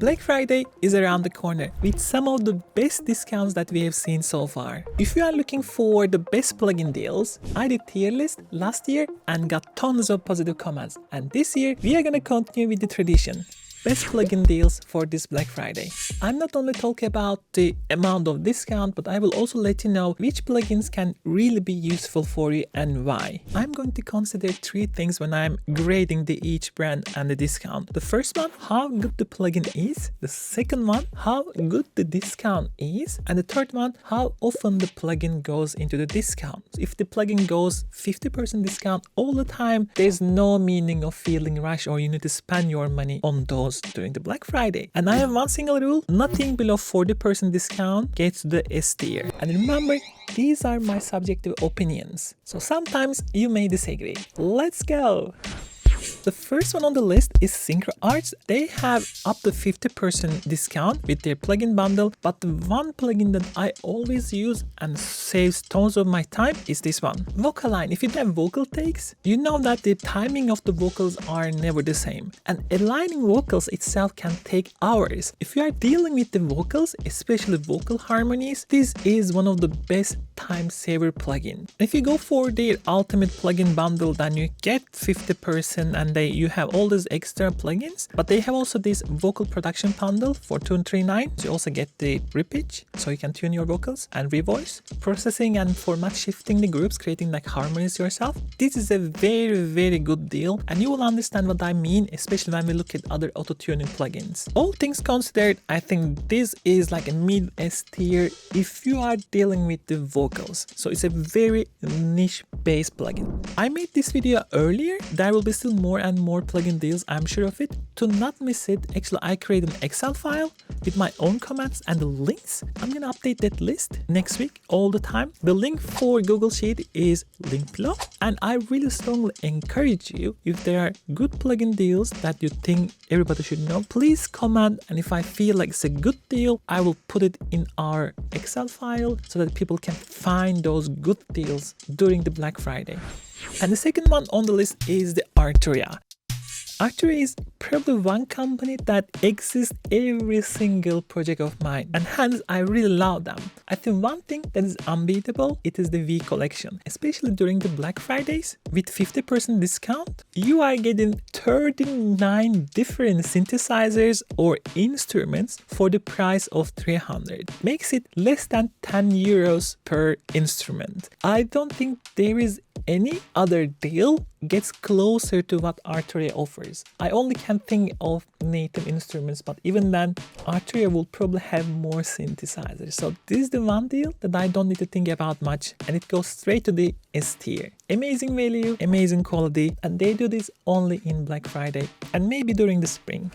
Black Friday is around the corner with some of the best discounts that we have seen so far. If you are looking for the best plugin deals, I did tier list last year and got tons of positive comments, and this year we are gonna continue with the tradition. Best plugin deals for this Black Friday. I'm not only talking about the amount of discount, but I will also let you know which plugins can really be useful for you and why. I'm going to consider 3 things when I'm grading each brand and the discount. The first one, how good the plugin is. The second one, how good the discount is. And the third one, how often the plugin goes into the discount. If the plugin goes 50% discount all the time, there's no meaning of feeling rushed or you need to spend your money on those during the Black Friday. And I have one single rule: nothing below 40% discount gets the S tier. And remember, these are my subjective opinions, so sometimes you may disagree. Let's go! The first one on the list is SYNTHS. They have up to 50% discount with their plugin bundle, but the one plugin that I always use and saves tons of my time is this one. Vocaline. If you have vocal takes, you know that the timing of the vocals are never the same, and aligning vocals itself can take hours. If you are dealing with the vocals, especially vocal harmonies, this is one of the best time saver plugin. If you go for their ultimate plugin bundle, then you get 50% and you have all these extra plugins, but they have also this vocal production bundle for $239. So you also get the repitch, so you can tune your vocals, and revoice, processing and format shifting the groups, creating like harmonies yourself. This is a very good deal, and you will understand what I mean, especially when we look at other auto-tuning plugins. All things considered, I think this is like a mid S tier if you are dealing with the vocals. So it's a very niche based plugin. I made this video earlier. There will be still more and more plugin deals, I'm sure of it. To not miss it, actually I create an Excel file with my own comments and the links. I'm gonna update that list next week all the time. The link for Google Sheet is linked below, and I really strongly encourage you, if there are good plugin deals that you think everybody should know, please comment, and if I feel like it's a good deal, I will put it in our Excel file so that people can find those good deals during the Black Friday. And the second one on the list is the Arturia. Arturia is probably one company that exists every single project of mine, and hence I really love them. I think one thing that is unbeatable, it is the V collection, especially during the Black Fridays. With 50% discount, you are getting 39 different synthesizers or instruments for the price of 300. Makes it less than 10 euros per instrument. I don't think there is any other deal gets closer to what Arturia offers. I only can think of native instruments, but even then, Arturia will probably have more synthesizers. So this is the one deal that I don't need to think about much, and it goes straight to the S tier. Amazing value, amazing quality, and they do this only in Black Friday and maybe during the spring.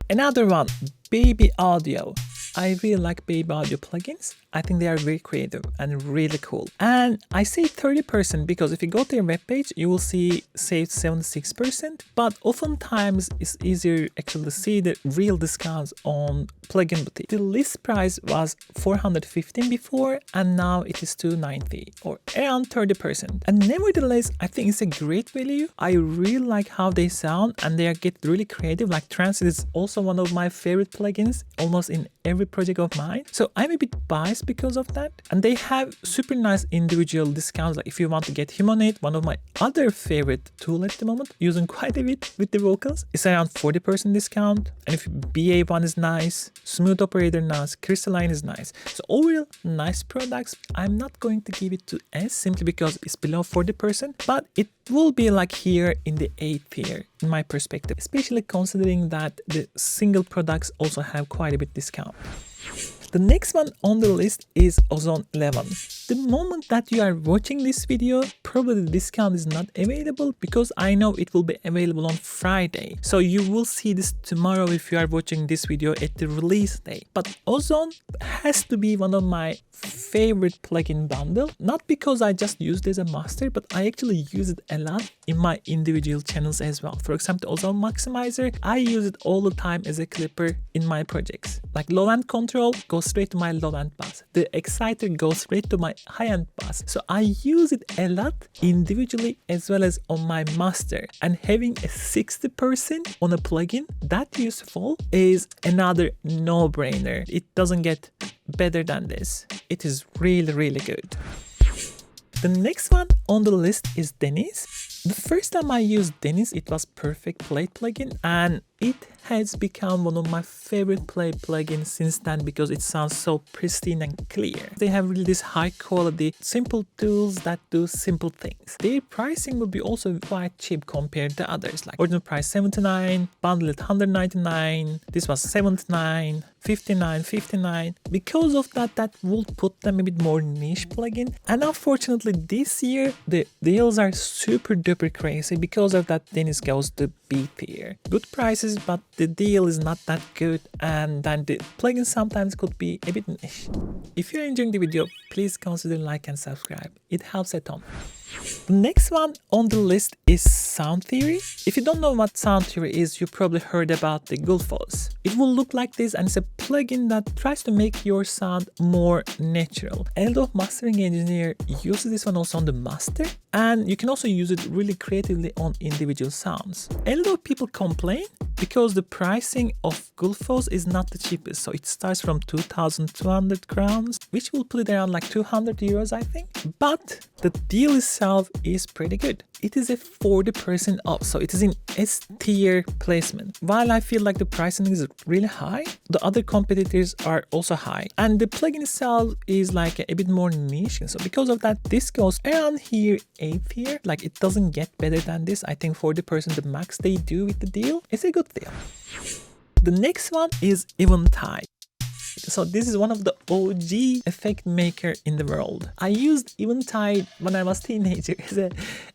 Another one, Baby Audio. I really like Baby Audio plugins. I think they are very creative and really cool. And I say 30% because if you go to their webpage, you will see saved 76%. But oftentimes it's easier actually to see the real discounts on Plugin Boutique. The list price was $415 before, and now it is $290, or around 30%. And nevertheless, I think it's a great value. I really like how they sound, and they get really creative. Like Transit is also one of my favorite plugins, almost in every project of mine. So I'm a bit biased because of that. And they have super nice individual discounts. Like if you want to get Humanate, one of my other favorite tool at the moment, using quite a bit with the vocals, it's around 40% discount. And if BA1 is nice, Smooth Operator nice, Crystalline is nice. So overall, nice products. I'm not going to give it to S simply because it's below 40%, but it will be like here in the A tier in my perspective, especially considering that the single products also have quite a bit discount. The next one on the list is Ozone 11. The moment that you are watching this video, probably the discount is not available because I know it will be available on Friday. So you will see this tomorrow if you are watching this video at the release day. But Ozone has to be one of my favorite plugin bundle, not because I just use it as a master, but I actually use it a lot in my individual channels as well. For example, Ozone Maximizer, I use it all the time as a clipper in my projects. Like low end control goes straight to my low end bass. The exciter goes straight to my high end bass. So I use it a lot individually as well as on my master. And having a 60% on a plugin that useful is another no-brainer. It doesn't get better than this. It is really, really good. The next one on the list is Dennis. The first time I used Dennis, it was Perfect Plate plugin, and it has become one of my favorite play plugins since then because it sounds so pristine and clear. They have really this high quality, simple tools that do simple things. Their pricing will be also quite cheap compared to others, like original price 79, bundle at 199, this was 79, 59, 59. Because of that, that will put them a bit more niche plugin. And unfortunately this year, the deals are super duper crazy. Because of that, Dennis goes to B tier. Good prices, but the deal is not that good, and then the plugin sometimes could be a bit niche. If you're enjoying the video, please consider like and subscribe. It helps a ton. The next one on the list is Sound Theory. If you don't know what Sound Theory is, you probably heard about the Gulfos. It will look like this, and it's a plugin that tries to make your sound more natural. A lot of mastering engineer uses this one also on the master, and you can also use it really creatively on individual sounds. A lot of people complain because the pricing of Gulfos is not the cheapest, so it starts from 2,200 crowns, which will put it around like 200 euros, I think. But the deal itself is pretty good. It is a 40% off, so it is in S tier placement. While I feel like the pricing is really high, the other competitors are also high, and the plugin itself is like a bit more niche. So because of that, this goes around here, A tier. Like it doesn't get better than this. I think 40% the max they do with the deal is a good deal. The next one is Eventide. So this is one of the OG effect maker in the world. I used Eventide when I was teenager as a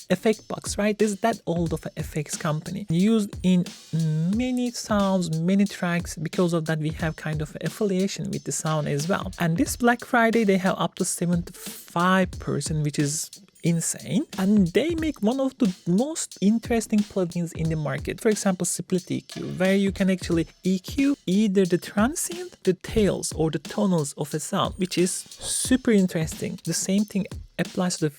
effect box, right? This is that old of an effects company. Used in many sounds, many tracks. Because of that, we have kind of affiliation with the sound as well. And this Black Friday, they have up to 75%, which is insane, and they make one of the most interesting plugins in the market. For example, Split EQ, where you can actually EQ either the transient, the tails, or the tonals of a sound, which is super interesting. The same thing applies to the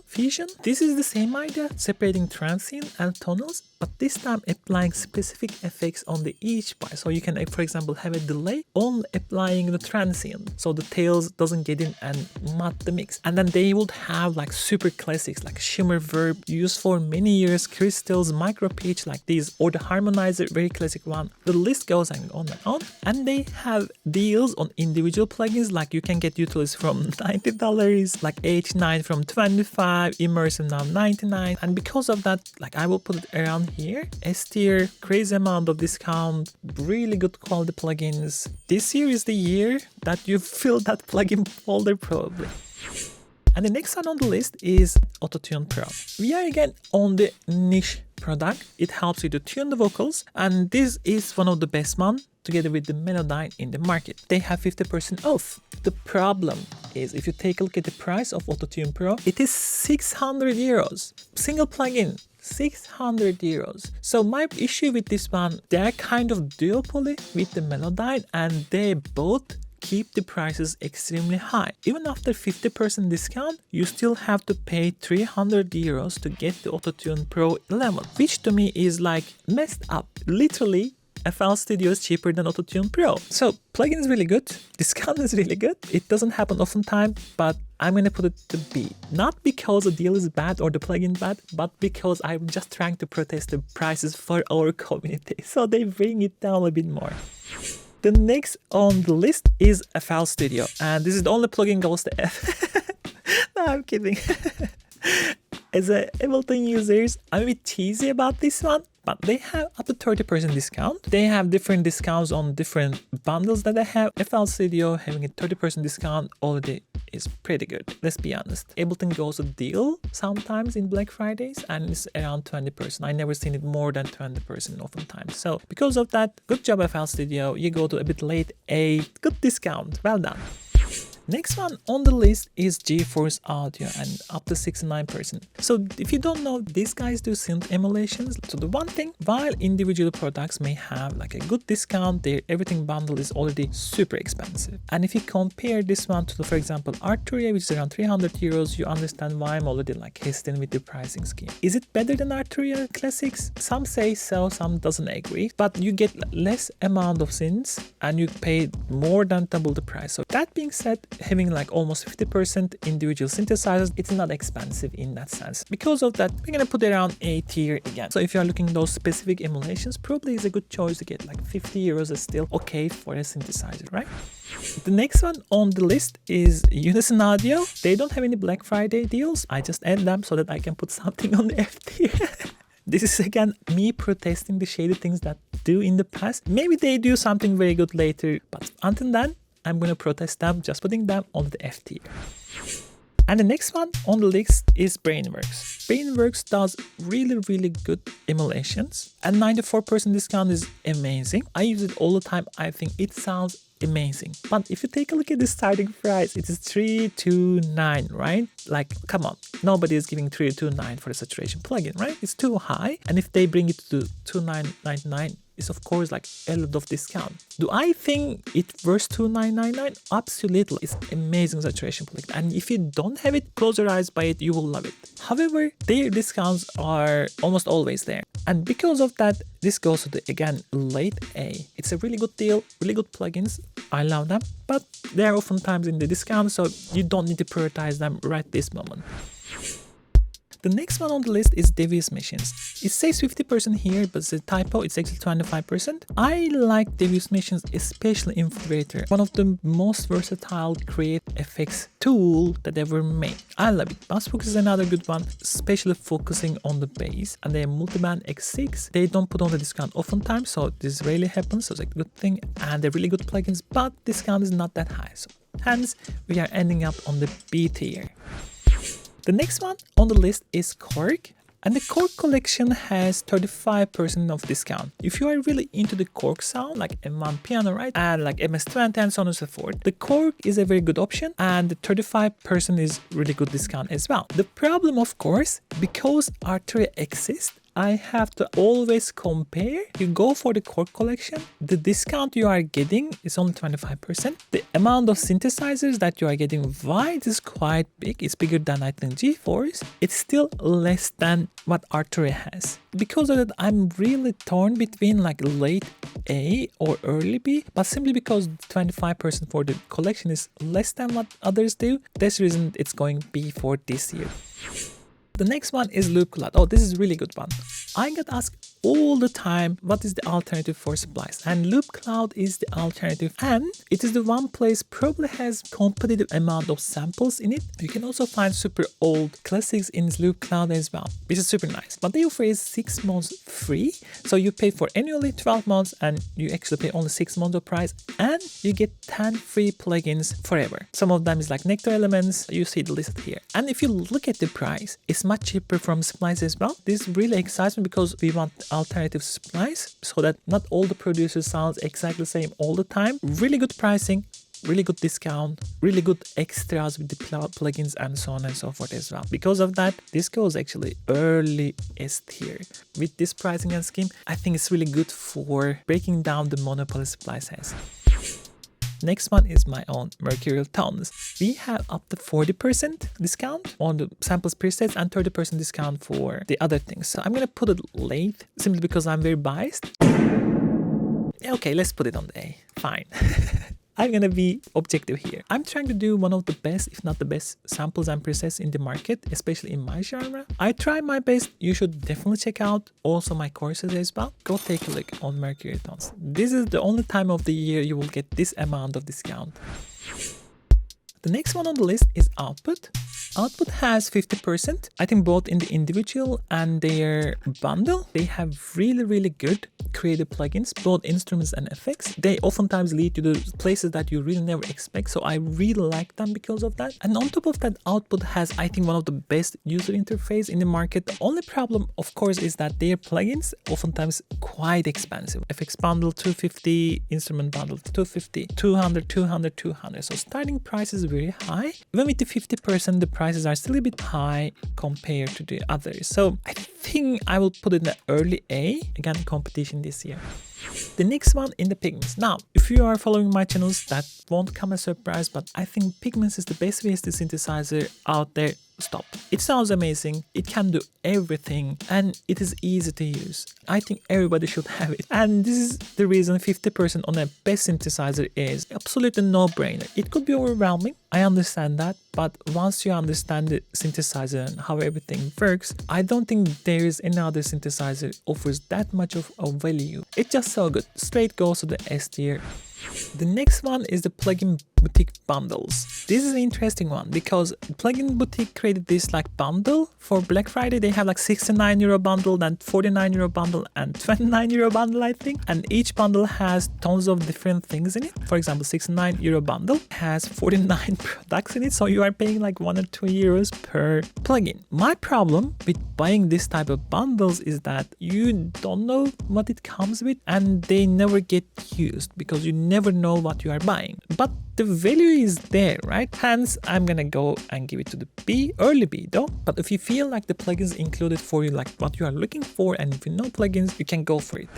fusion. This is the same idea, separating transient and tonals, but this time applying specific effects on the each part. So you can, for example, have a delay on applying the transient, so the tails doesn't get in and mud the mix. And then they would have like super classics like shimmer verb used for many years, crystals, micro pitch like these, or the harmonizer, very classic one. The list goes on and on. And they have deals on individual plugins, like you can get utilities from $90, like H9 from 25, immersive now 99. And because of that, like I will put it around here, S tier, crazy amount of discount, really good quality plugins. This year is the year that you fill that plugin folder probably. And the next one on the list is Autotune Pro. We are again on the niche product. It helps you to tune the vocals, and this is one of the best ones together with the Melodyne in the market. They have 50% off. The problem is, if you take a look at the price of Autotune Pro, it is 600 euros. Single plugin, 600 euros. So my issue with this one, they're kind of duopoly with the Melodyne, and they both keep the prices extremely high. Even after 50% discount, you still have to pay 300 euros to get the Autotune Pro 11, which to me is like messed up. Literally, FL Studio is cheaper than Autotune Pro. So plugin is really good, discount is really good. It doesn't happen often time, but I'm gonna put it to B. Not because the deal is bad or the plugin bad, but because I'm just trying to protest the prices for our community. So they bring it down a bit more. The next on the list is FL Studio, and this is the only plugin goes to F. No, I'm kidding. As a Ableton users, I'm a bit cheesy about this one, but they have up to 30% discount. They have different discounts on different bundles that they have. FL Studio having a 30% discount already is pretty good. Let's be honest. Ableton goes a deal sometimes in Black Fridays, and it's around 20%. I never seen it more than 20% oftentimes. So because of that, good job FL Studio. You go to a bit late, a good discount. Well done. Next one on the list is GeForce Audio and up to 69%. So if you don't know, these guys do synth emulations. So the one thing, while individual products may have like a good discount, their everything bundle is already super expensive. And if you compare this one to, for example, Arturia, which is around 300 euros, you understand why I'm already like hesitant with the pricing scheme. Is it better than Arturia Classics? Some say so, some doesn't agree, but you get less amount of synths and you pay more than double the price. So that being said, having like almost 50% individual synthesizers, it's not expensive in that sense. Because of that, we're gonna put it around A tier again. So if you're looking at those specific emulations, probably is a good choice to get like 50 euros is still okay for a synthesizer, right? The next one on the list is Unison Audio. They don't have any Black Friday deals. I just add them so that I can put something on the F tier. This is again me protesting the shady things that do in the past. Maybe they do something very good later, but until then, I'm gonna protest them, just putting them on the F tier. And the next one on the list is Brainworks. Brainworks does really good emulations, and 94% discount is amazing. I use it all the time. I think it sounds amazing. But if you take a look at the starting price, it is 329, right? Like, come on, nobody is giving 329 for a saturation plugin, right? It's too high. And if they bring it to 2999, it's of course like a lot of discount. Do I think it's worth 2999? Absolutely. It's amazing saturation plugin. And if you don't have it, close your eyes by it, you will love it. However, their discounts are almost always there. And because of that, this goes to the, again, late A. It's a really good deal, really good plugins. I love them, but they are oftentimes in the discount, so you don't need to prioritize them right this moment. The next one on the list is Devious Machines. It says 50% here, but it's a typo. It's actually 25%. I like Devious Machines, especially in Vibrator. One of the most versatile create effects tool that ever made. I love it. Bassfocus is another good one, especially focusing on the bass. And they have multiband X6. They don't put on the discount oftentimes, so this rarely happens. So it's a good thing. And they're really good plugins, but discount is not that high. So hence, we are ending up on the B tier. The next one on the list is Korg, and the Korg collection has 35% of discount. If you are really into the Korg sound, like M1 piano, right, and like MS-20 and so on and so forth, the Korg is a very good option, and the 35% is really good discount as well. The problem, of course, because Arturia exists, I have to always compare. You go for the Korg collection, the discount you are getting is only 25%. The amount of synthesizers that you are getting wide is quite big. It's bigger than I think GeForce. It's still less than what Arturia has. Because of that, I'm really torn between like late A or early B, but simply because 25% for the collection is less than what others do, that's the reason it's going B for this year. The next one is Loop Cloud. Oh, this is a really good one. I get asked all the time, what is the alternative for splice? And Loop Cloud is the alternative, and it is the one place probably has competitive amount of samples in it. You can also find super old classics in Loop Cloud as well, which is super nice. But they offer is 6 months free, so you pay for annually 12 months and you actually pay only 6 months of price, and you get 10 free plugins forever. Some of them is like Nectar Elements, you see the list here. And if you look at the price, it's much cheaper from Splice as well. This really excites me because we want alternative Splice so that not all the producers sounds exactly the same all the time. Really good pricing, really good discount, really good extras with the plugins and so on and so forth as well. Because of that, this goes actually early S tier. With this pricing and scheme, I think it's really good for breaking down the monopoly Splice has. Next one is my own Mercurial Tones. We have up to 40% discount on the samples presets and 30% discount for the other things. So I'm gonna put it late simply because I'm very biased. Okay, let's put it on the A. Fine. I'm gonna be objective here. I'm trying to do one of the best, if not the best, samples and presets in the market, especially in my genre. I try my best. You should definitely check out also my courses as well. Go take a look on Mercurial Tones. This is the only time of the year you will get this amount of discount. The next one on the list is Output. Output has 50%. I think both in the individual and their bundle, they have really good creative plugins, both instruments and effects. They oftentimes lead to the places that you really never expect. So I really like them because of that. And on top of that, Output has, I think, one of the best user interface in the market. The only problem, of course, is that their plugins oftentimes quite expensive. FX bundle 250, instrument bundle 250, 200, 200, 200. So starting price is very high. Even with the 50%, the prices are still a bit high compared to the others. So I think I will put it in the early A. Again, competition this year. The next one in the Pigments. Now, if you are following my channels, that won't come as a surprise, but I think Pigments is the best VST synthesizer out there. Stop. It sounds amazing, it can do everything, and it is easy to use. I think everybody should have it. And this is the reason 50% on a best synthesizer is absolutely no-brainer. It could be overwhelming, I understand that, but once you understand the synthesizer and how everything works, I don't think there is any other synthesizer offers that much of a value. It's just so good. Straight goes to the S tier. The next one is the Plugin Boutique bundles. This is an interesting one because Plugin Boutique created this like bundle for Black Friday. They have like €69 bundle, then €49 bundle, and €29 bundle, I think. And each bundle has tons of different things in it. For example, €69 bundle has 49 products in it, so you are paying like €1 or €2 per plugin. My problem with buying this type of bundles is that you don't know what it comes with, and they never get used because you never know what you are buying. But the value is there, right? Hence, I'm gonna go and give it to the B, early B though. But if you feel like the plugins included for you, like what you are looking for, and if you know plugins, you can go for it.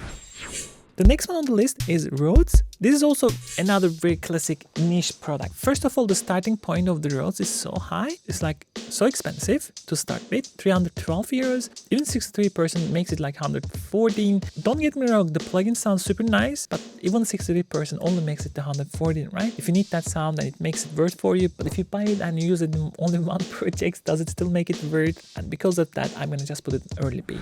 The next one on the list is Rhodes. This is also another very classic niche product. First of all, the starting point of the Rhodes is so high. It's like so expensive to start with, €312. Even 63% makes it like 114. Don't get me wrong, the plugin sounds super nice, but even 63% only makes it to 114, right? If you need that sound, then it makes it worth for you. But if you buy it and you use it in only one project, does it still make it worth? And because of that, I'm gonna just put it in early B.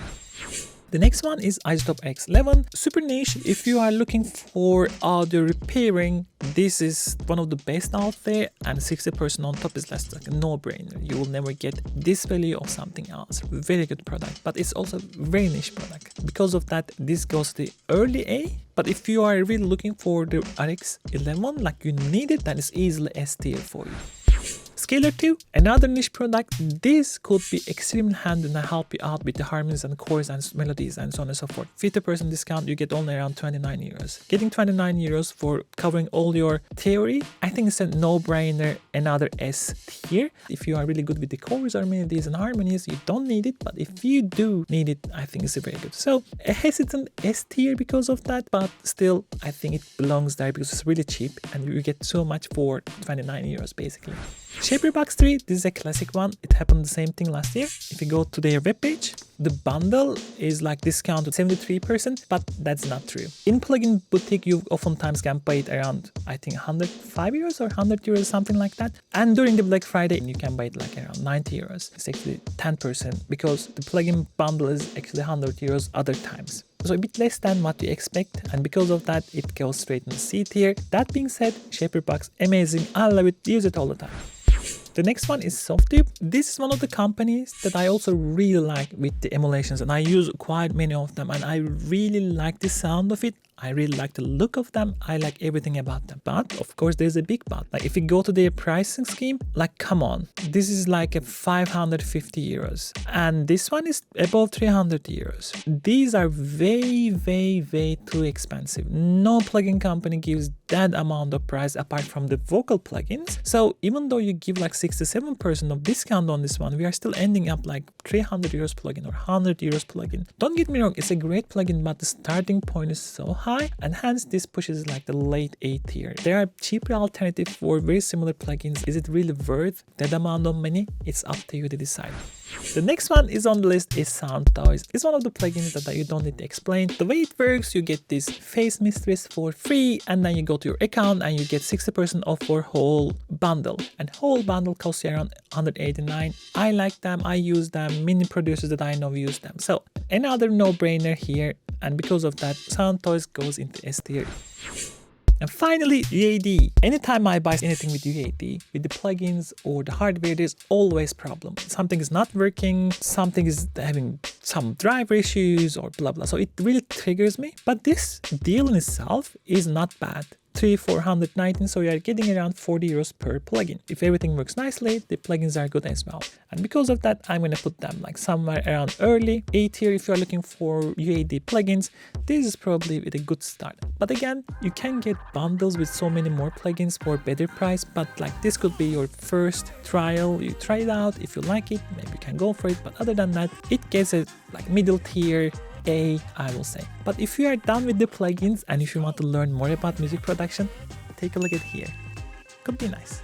The next one is Isotope X11. Super niche. If you are looking for audio repairing, this is one of the best out there, and 60% on top is less like a no-brainer. You will never get this value of something else. Very good product, but it's also very niche product. Because of that, this goes to the early A. But if you are really looking for the RX11, like you need it, then it's easily S tier for you. Scalar 2, another niche product. This could be extremely handy and help you out with the harmonies and chords and melodies and so on and so forth. 50% discount, you get only around €29. Getting €29 for covering all your theory, I think it's a no-brainer, another S tier. If you are really good with the chords or melodies and harmonies, you don't need it, but if you do need it, I think it's very good. So a hesitant S tier because of that, but still, I think it belongs there because it's really cheap and you get so much for €29 basically. Shaperbox 3, this is a classic one. It happened the same thing last year. If you go to their webpage, the bundle is like discounted 73%, but that's not true. In Plugin Boutique, you oftentimes can buy it around, I think, €105 or €100, something like that. And during the Black Friday, you can buy it like around €90. It's actually 10% because the plugin bundle is actually €100 other times. So a bit less than what you expect, and because of that, it goes straight in the C tier. That being said, Shaperbox, amazing. I love it. Use it all the time. The next one is Softtube. This is one of the companies that I also really like with the emulations, and I use quite many of them, and I really like the sound of it. I really like the look of them. I like everything about them. But of course, there's a big but. Like if you go to their pricing scheme, like come on, this is like a €550, and this one is above €300. These are way too expensive. No plugin company gives that amount of price apart from the vocal plugins. So even though you give like 67% of discount on this one, we are still ending up like €300 plugin or €100 plugin. Don't get me wrong, it's a great plugin, but the starting point is so high, and hence this pushes like the late A tier. There are cheaper alternatives for very similar plugins. Is it really worth that amount of money? It's up to you to decide. The next one is on the list is SYNTHS. It's one of the plugins that you don't need to explain. The way it works, you get this face mistress for free, and then you go to your account and you get 60% off for whole bundle. And whole bundle costs you around $189. I like them, I use them, many producers that I know use them. So another no-brainer here, and because of that, SYNTHS goes into S tier. And finally, UAD. Anytime I buy anything with UAD, with the plugins or the hardware, there's always problem. Something is not working, something is having some driver issues or blah blah. So it really triggers me. But this deal in itself is not bad. 419, so you are getting around 40 euros per plugin. If everything works nicely, the plugins are good as well. And because of that, I'm gonna put them like somewhere around early A tier. If you're looking for UAD plugins, this is probably a good start. But again, you can get bundles with so many more plugins for better price, but like this could be your first trial. You try it out. If you like it, maybe you can go for it. But other than that, it gets a like middle tier A, I will say. But if you are done with the plugins and if you want to learn more about music production, take a look at here. Could be nice.